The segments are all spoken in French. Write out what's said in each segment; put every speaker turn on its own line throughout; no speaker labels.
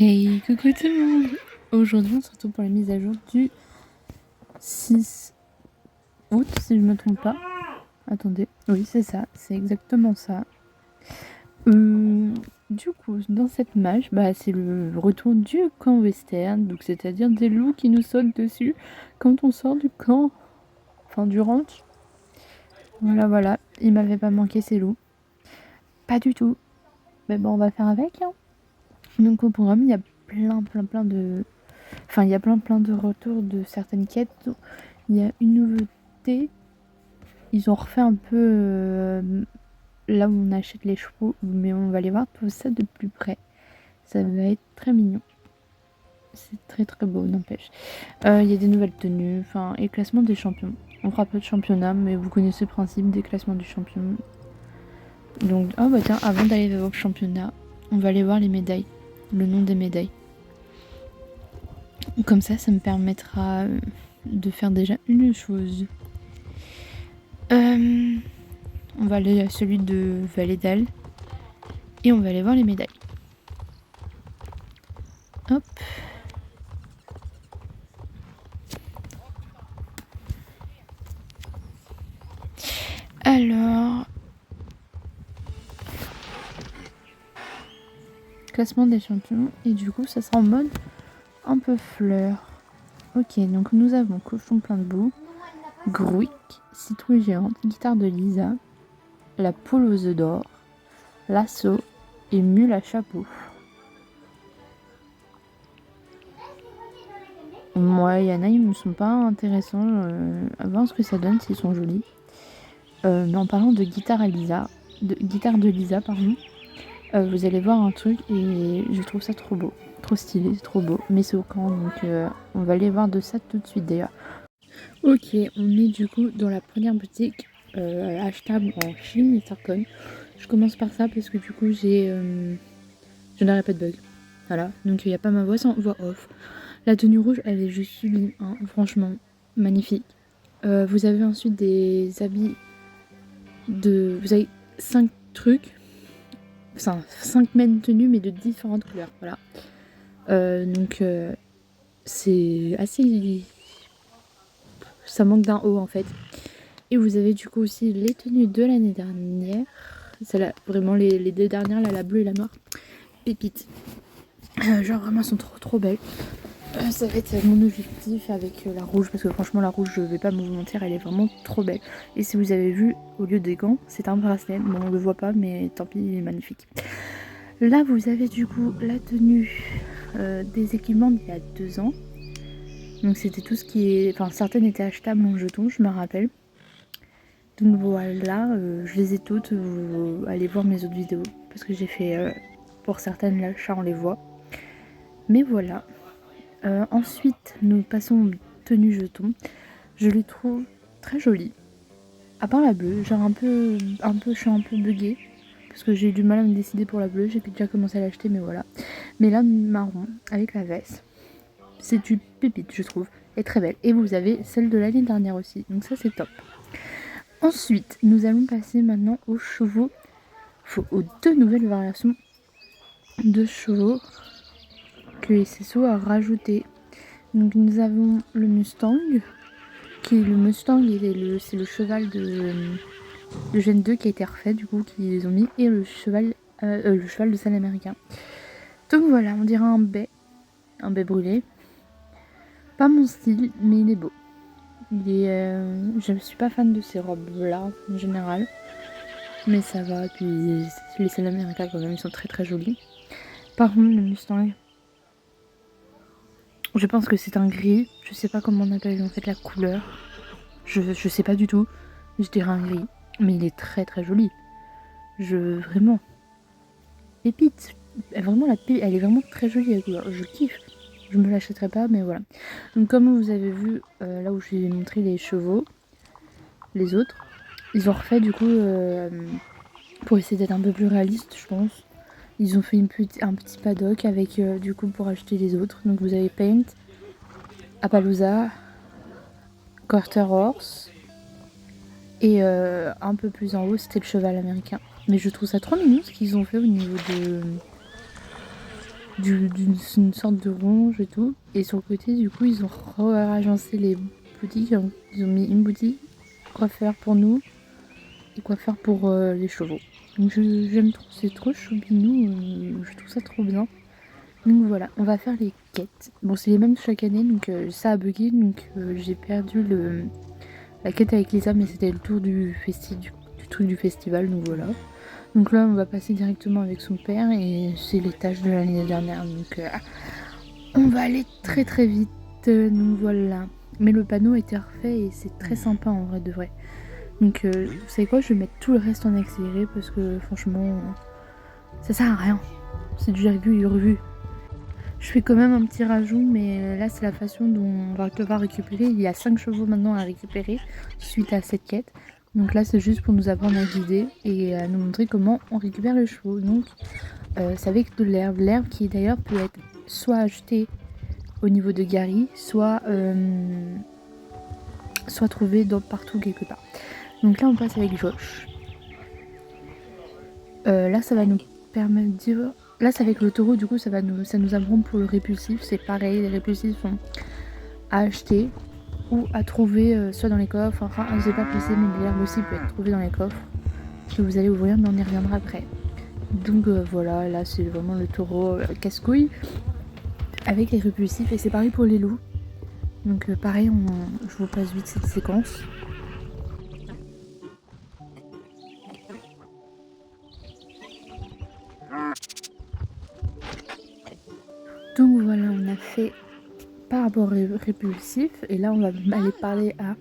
Hey, coucou tout le monde! Aujourd'hui, on se retrouve pour la mise à jour du 6 août, si je ne me trompe pas. Attendez, oui, c'est ça, c'est exactement ça. Du coup, dans cette mage, c'est le retour du camp western, donc c'est-à-dire des loups qui nous sautent dessus quand on sort du camp, enfin du ranch. Voilà, il m'avait pas manqué ces loups. Pas du tout. Mais bon, on va faire avec, hein. Donc au programme, il y a plein de... Enfin, il y a plein de retours de certaines quêtes. Il y a une nouveauté. Ils ont refait un peu là où on achète les chevaux, mais on va aller voir tout ça de plus près. Ça va être très mignon. C'est très beau, n'empêche. Il y a des nouvelles tenues, enfin, et classement des champions. On fera pas de championnat, mais vous connaissez le principe des classements du champion. Donc, oh bah tiens, avant d'aller voir le championnat, on va aller voir les médailles, le nom des médailles. Comme ça me permettra de faire déjà une chose. On va aller à celui de Valédal et on va aller voir les médailles. Hop. Alors, classement des champions, et du coup ça sera en mode un peu fleur. Ok, donc nous avons cochon plein de boue, Gruic, citrouille géante, guitare de Lisa, la poule aux œufs d'or, l'assaut et mule à chapeau. Moi, il y en a, ils me sont pas intéressants. À voir ce que ça donne, s'ils sont jolis. Mais en parlant de guitare de Lisa, pardon, vous allez voir un truc et je trouve ça trop beau, trop stylé, trop beau. Mais c'est au camp, donc on va aller voir de ça tout de suite d'ailleurs. Ok, on est du coup dans la première boutique achetable en Chine et Sarkon. Je commence par ça parce que du coup je n'aurai pas de bug. Voilà, donc il n'y a pas ma voix sans voix off. La tenue rouge, elle est juste sublime, hein, franchement, magnifique. Vous avez ensuite des habits vous avez 5 trucs, enfin 5 mêmes tenues mais de différentes couleurs, voilà. Donc c'est assez... Ça manque d'un haut en fait. Et vous avez du coup aussi les tenues de l'année dernière. Celle-là, vraiment les deux dernières, là, la bleue et la noire. Pépites. Genre vraiment, elles sont trop belles. Ça va être mon objectif avec la rouge, parce que franchement la rouge, je vais pas vous mentir, elle est vraiment trop belle. Et si vous avez vu, au lieu des gants, c'est un bracelet. Bon, on le voit pas, mais tant pis, il est magnifique. Là, vous avez du coup la tenue des équipements d'il y a 2 ans. Donc c'était tout ce qui est... Enfin, certaines étaient achetables en jetons, je me rappelle. Donc voilà, je les ai toutes. Allez voir mes autres vidéos, parce que j'ai fait... pour certaines, l'achat, on les voit. Mais voilà. Ensuite, nous passons aux tenues jetons. Je les trouve très jolies. À part la bleue, genre je suis un peu buggée. Parce que j'ai eu du mal à me décider pour la bleue. J'ai déjà commencé à l'acheter, mais voilà. Mais là, marron, avec la veste, c'est du pépite, je trouve. Elle est très belle. Et vous avez celle de l'année dernière aussi. Donc ça, c'est top. Ensuite, nous allons passer maintenant aux chevaux. Aux 2 nouvelles variations de chevaux que les CSO a rajoutées. Donc nous avons le Mustang, c'est le cheval de Gen 2 qui a été refait, du coup, qu'ils les ont mis, et le cheval de selle américain. Donc voilà, on dirait un bai brûlé. Pas mon style, mais il est beau. Je ne suis pas fan de ces robes-là, en général. Mais ça va, puis les selles américains, quand même, ils sont très jolis. Par contre, le Mustang, je pense que c'est un gris. Je sais pas comment on appelle en fait la couleur. Je sais pas du tout. Je dirais un gris. Mais il est très joli. Vraiment. Pépite. Vraiment, elle est vraiment très jolie la couleur. Je kiffe. Je me l'achèterai pas, mais voilà. Donc, comme vous avez vu, là où je vous ai montré les chevaux, les autres, ils ont refait du coup, pour essayer d'être un peu plus réaliste, je pense. Ils ont fait un petit paddock avec, du coup, pour acheter les autres. Donc, vous avez Paint, Appaloosa, Quarter Horse. Et un peu plus en haut, c'était le cheval américain. Mais je trouve ça trop mignon ce qu'ils ont fait au niveau d'une sorte de ronge et tout. Et sur le côté, du coup, ils ont réagencé les boutiques. Ils ont mis une boutique, coiffeur pour nous et coiffeur pour les chevaux. Donc j'aime trop, c'est trop choubinou, je trouve ça trop bien. Donc voilà, on va faire les quêtes. Bon, c'est les mêmes chaque année, donc ça a bugué, donc j'ai perdu la quête avec Lisa, mais c'était le tour du truc du festival, donc voilà. Donc là, on va passer directement avec son père, et c'est les tâches de l'année dernière, donc on va aller très très vite, donc voilà. Mais le panneau a été refait, et c'est très sympa en vrai de vrai. Donc vous savez quoi, je vais mettre tout le reste en accéléré, parce que franchement, ça sert à rien. C'est du vu et revu. Je fais quand même un petit rajout, mais là c'est la façon dont on va devoir récupérer. Il y a 5 chevaux maintenant à récupérer suite à cette quête. Donc là c'est juste pour nous apprendre à guider et à nous montrer comment on récupère les chevaux. Donc c'est avec de l'herbe. L'herbe qui d'ailleurs peut être soit achetée au niveau de Gary, soit trouvée partout quelque part. Donc là on passe avec Josh. Là ça va nous permettre de dire... Là c'est avec le taureau, du coup ça nous apprend pour le répulsif. C'est pareil, les répulsifs sont à acheter ou à trouver soit dans les coffres. Enfin je sais pas précisé, mais l'herbe aussi peut être trouvée dans les coffres que vous allez ouvrir, mais on y reviendra après. Donc voilà, là c'est vraiment le taureau casse-couille avec les répulsifs, et c'est pareil pour les loups. Donc pareil, je vous passe vite cette séquence. Donc voilà, on a fait par rapport au répulsif, et là on va aller parler à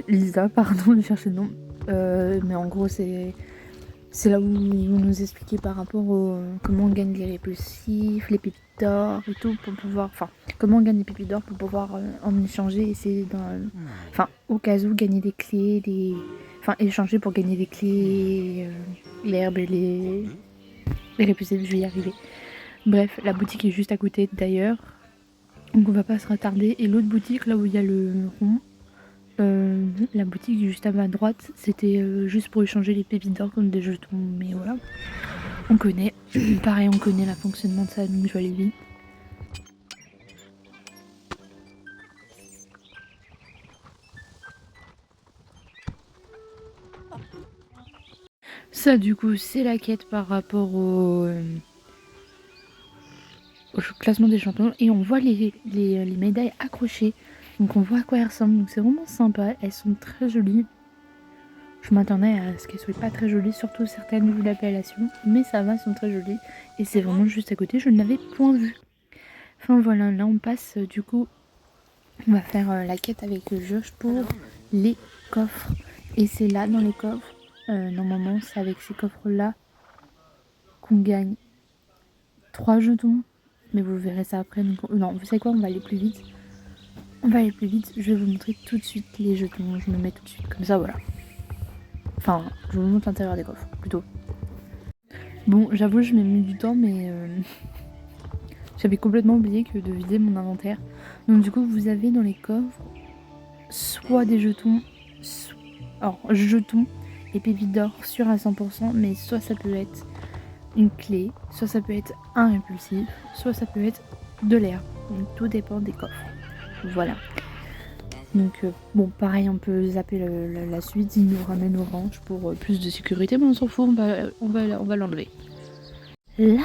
Lisa, pardon, je cherche le nom. Mais en gros c'est là où ils vont nous expliquer par rapport au comment on gagne les répulsifs, les pépites d'or et tout, pour pouvoir... Enfin, comment on gagne les pépites d'or pour pouvoir en échanger, essayer enfin, au cas où gagner des clés, enfin, échanger pour gagner des clés, l'herbe et les répulsifs, je vais y arriver. Bref, la boutique est juste à côté d'ailleurs, donc on va pas se retarder. Et l'autre boutique, là où il y a le rond, la boutique juste à ma droite, c'était juste pour échanger les pépites d'or contre des jetons, mais voilà, on connaît. Pareil, on connaît le fonctionnement de ça, donc je vais aller vite. Ça du coup c'est la quête par rapport au classement des champions, et on voit les médailles accrochées, donc on voit à quoi elles ressemblent, donc c'est vraiment sympa, elles sont très jolies. Je m'attendais à ce qu'elles soient pas très jolies, surtout certaines vu l'appellation, mais ça va, elles sont très jolies, et c'est vraiment juste à côté, je ne l'avais point vu. Enfin voilà, là on passe du coup, on va faire la quête avec Josh pour les coffres, et c'est là dans les coffres, normalement c'est avec ces coffres là qu'on gagne 3 jetons, mais vous verrez ça après. Donc, non, vous savez quoi, on va aller plus vite. Je vais vous montrer tout de suite les jetons. Je me mets tout de suite comme ça, voilà. Enfin, je vous montre l'intérieur des coffres, plutôt. Bon, j'avoue, je m'ai mis du temps, mais j'avais complètement oublié que de vider mon inventaire. Donc du coup, vous avez dans les coffres soit des jetons, alors jetons et pépites d'or sûrs à 100%, mais soit ça peut être une clé, soit ça peut être un répulsif, soit ça peut être de l'herbe. Donc tout dépend des coffres. Voilà. Donc bon, pareil, on peut zapper la suite, il nous ramène orange pour plus de sécurité, mais on s'en fout, on va l'enlever. Là,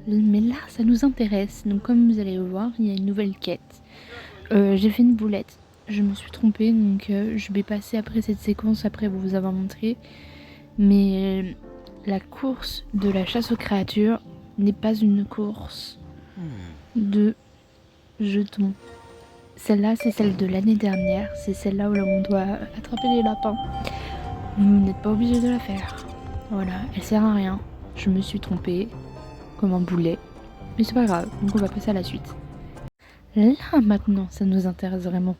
mais là, ça nous intéresse. Donc comme vous allez le voir, il y a une nouvelle quête. J'ai fait une boulette, je me suis trompée, donc je vais passer après cette séquence, après vous avoir montré. Mais la course de la chasse aux créatures n'est pas une course de jetons. Celle-là, c'est celle de l'année dernière. C'est celle-là où on doit attraper les lapins. Vous n'êtes pas obligé de la faire. Voilà, elle sert à rien. Je me suis trompée, comme un boulet. Mais c'est pas grave, donc on va passer à la suite. Là, maintenant, ça nous intéresse vraiment.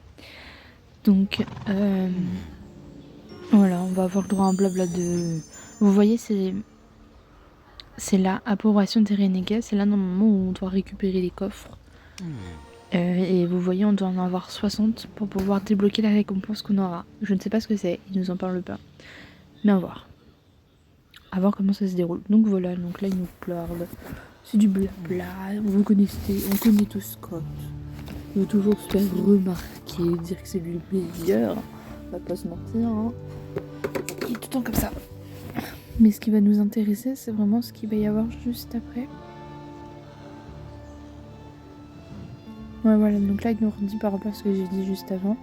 Donc, voilà, on va avoir le droit à un blabla de... Vous voyez, c'est la approbation des renégats. C'est là, normalement, où on doit récupérer les coffres. Et vous voyez, on doit en avoir 60 pour pouvoir débloquer la récompense qu'on aura. Je ne sais pas ce que c'est, ils nous en parlent pas. Mais à voir. À voir comment ça se déroule. Donc voilà, donc là ils nous parlent C'est du blabla, on connaît tous Scott. Il veut toujours se faire remarquer, dire que c'est lui le meilleur. On va pas se mentir, hein. Il est tout le temps comme ça. Mais ce qui va nous intéresser, c'est vraiment ce qu'il va y avoir juste après. Ouais, voilà, donc là, il nous redit par rapport à ce que j'ai dit juste avant.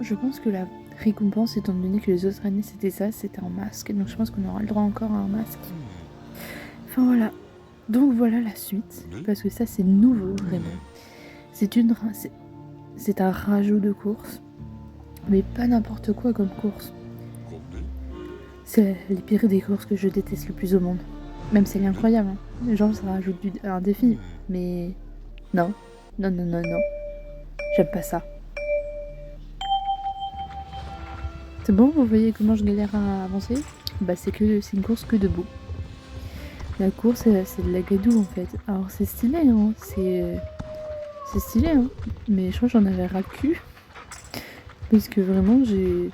Je pense que la récompense, étant donné que les autres années c'était ça, c'était un masque. Donc je pense qu'on aura le droit encore à un masque. Enfin voilà. Donc voilà la suite. Parce que ça, c'est nouveau, vraiment. C'est un rajout de course. Mais pas n'importe quoi comme course. C'est les pires des courses que je déteste le plus au monde. Même si elle est incroyable. Hein. Genre, ça rajoute un défi. Mais non. Non. J'aime pas ça. C'est bon, vous voyez comment je galère à avancer? Bah c'est une course que debout. La course c'est de la gadoue en fait. Alors c'est stylé hein, c'est stylé hein. Mais je crois que j'en avais ras le cul. Parce que vraiment je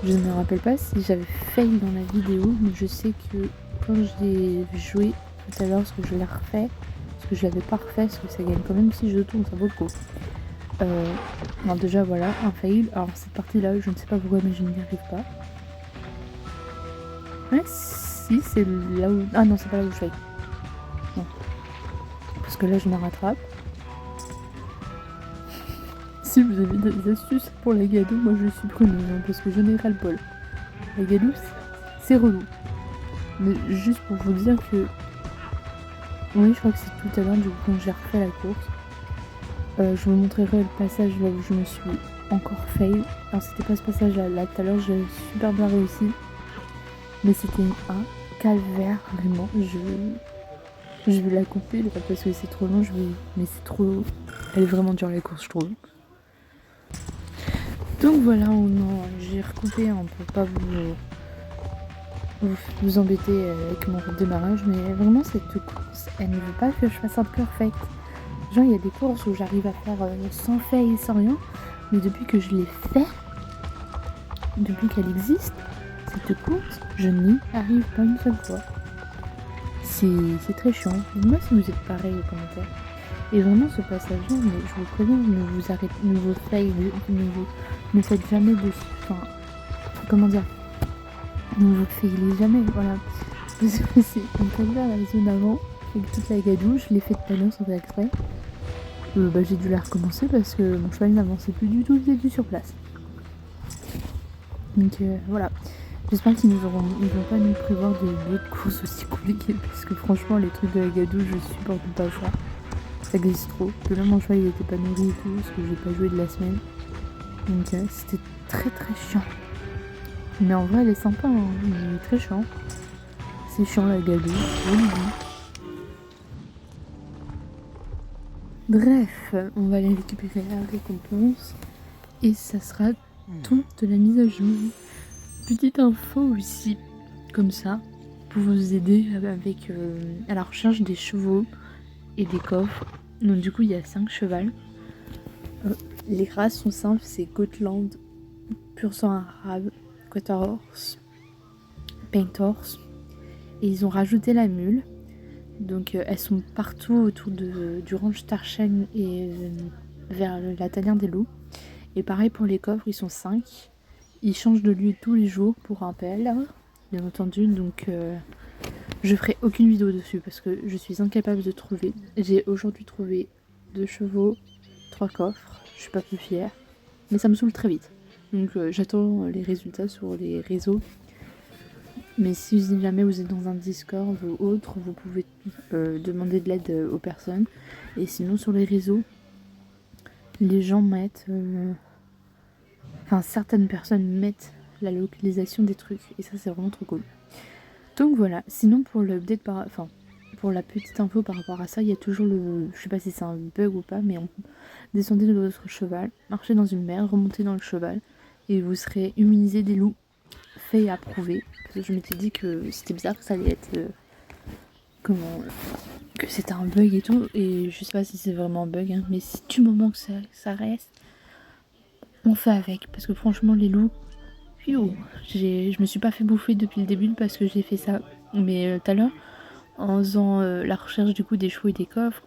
ne me rappelle pas si j'avais fail dans la vidéo, mais je sais que quand je l'ai joué tout à l'heure, parce que je l'ai refait, parce que je l'avais pas refait, parce que ça gagne quand même si je tourne, ça vaut le coup. Alors déjà voilà, un fail. Alors cette partie là, je ne sais pas pourquoi mais je n'y arrive pas. Ouais si c'est là où... Ah non c'est pas là où je fail. Non. Parce que là je me rattrape. Si vous avez des astuces pour la gadoue, moi je suis preneuse hein, parce que je n'ai ras le bol. La gadoue c'est relou. Mais juste pour vous dire que... Oui je crois que c'est tout à l'heure du coup quand j'ai refait la course. Je vous montrerai le passage là où je me suis encore fail. Alors c'était pas ce passage là tout à l'heure, j'ai super bien réussi. Mais c'était un calvaire, vraiment. Je vais la couper là, parce que c'est trop long, mais c'est trop... Elle est vraiment dure la course je trouve. Donc voilà, j'ai recoupé hein, pour pas vous embêter avec mon démarrage. Mais vraiment cette course, elle ne veut pas que je fasse un perfect. Genre il y a des courses où j'arrive à faire sans fail, sans rien, mais depuis que je l'ai fait, depuis qu'elle existe, cette course, je n'y arrive pas une seule fois. C'est très chiant. Dites-moi si vous êtes pareil aux commentaires. Et vraiment ce passage-là, mais je vous préviens, ne vous fail, ne faites jamais de... Enfin, comment dire, ne vous failez jamais, voilà. Parce que c'est une calvaire la zone avant, avec toute la gadoue, je l'ai fait tout à l'heure sans faire exprès. J'ai dû la recommencer parce que mon cheval n'avançait plus du tout, il était sur place. Donc voilà. J'espère qu'ils ne vont pas nous prévoir d'autres courses aussi compliquées parce que franchement les trucs de la gadoue je supporte pas ça. Ça glisse trop. Que là mon cheval il était pas nourri et tout parce que j'ai pas joué de la semaine. Donc c'était très très chiant. Mais en vrai elle est sympa, hein. Il est très chiant. C'est chiant la gadoue, je vous le dis. Bref, on va aller récupérer la récompense et ça sera tout de la mise à jour. Petite info aussi, comme ça, pour vous aider avec à la recherche des chevaux et des coffres. Donc du coup il y a 5 chevals. Les races sont simples, c'est Gotland, Pur sang arabe, Quarter Horse, Paint Horse. Et ils ont rajouté la mule. Donc elles sont partout autour du ranch Tarchen et vers la tanière des loups. Et pareil pour les coffres, ils sont 5. Ils changent de lieu tous les jours pour rappel, bien entendu. Donc je ferai aucune vidéo dessus parce que je suis incapable de trouver. J'ai aujourd'hui trouvé 2 chevaux, 3 coffres. Je suis pas plus fière. Mais ça me saoule très vite. Donc j'attends les résultats sur les réseaux. Mais si jamais vous êtes dans un Discord ou autre, vous pouvez demander de l'aide aux personnes. Et sinon sur les réseaux, les gens mettent... Enfin certaines personnes mettent la localisation des trucs. Et ça c'est vraiment trop cool. Donc voilà, sinon pour l'update pour la petite info par rapport à ça, il y a toujours je sais pas si c'est un bug ou pas, mais on descendez de votre cheval, marchez dans une mer, remontez dans le cheval, et vous serez immunisé des loups. Fait et approuvé. Parce que je m'étais dit que c'était bizarre que ça allait être... que c'était un bug et tout. Et je sais pas si c'est vraiment un bug, hein, mais si du moment que ça reste, on fait avec. Parce que franchement les loups, tuyau. Je me suis pas fait bouffer depuis le début parce que j'ai fait ça. Mais tout à l'heure, en faisant la recherche du coup des chevaux et des coffres,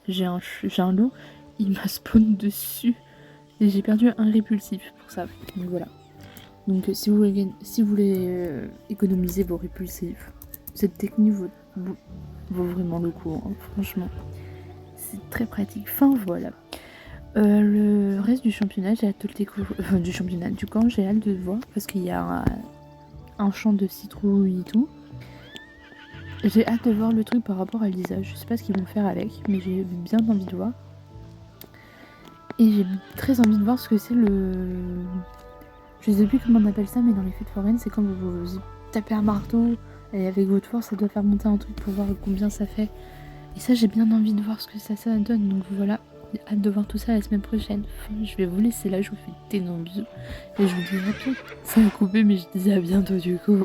j'ai un loup, il m'a spawn dessus. Et j'ai perdu un répulsif pour ça. Donc voilà. Donc si vous voulez économiser vos répulsifs, cette technique vaut vraiment le coup, hein, franchement. C'est très pratique. Enfin voilà. Le reste du championnat, j'ai hâte de le découvrir. Enfin, du camp, j'ai hâte de le voir parce qu'il y a un champ de citrouilles et tout. J'ai hâte de voir le truc par rapport à Lisa. Je sais pas ce qu'ils vont faire avec, mais j'ai bien envie de voir. Et j'ai très envie de voir ce que c'est le... Je sais plus comment on appelle ça, mais dans les fêtes foraines, c'est quand vous tapez un marteau et avec votre force, ça doit faire monter un truc pour voir combien ça fait. Et ça, j'ai bien envie de voir ce que ça donne. Donc voilà, j'ai hâte de voir tout ça la semaine prochaine. Enfin, je vais vous laisser là, je vous fais d'énormes bisous. Et je vous dis à bientôt. Ça a coupé, mais je disais à bientôt du coup.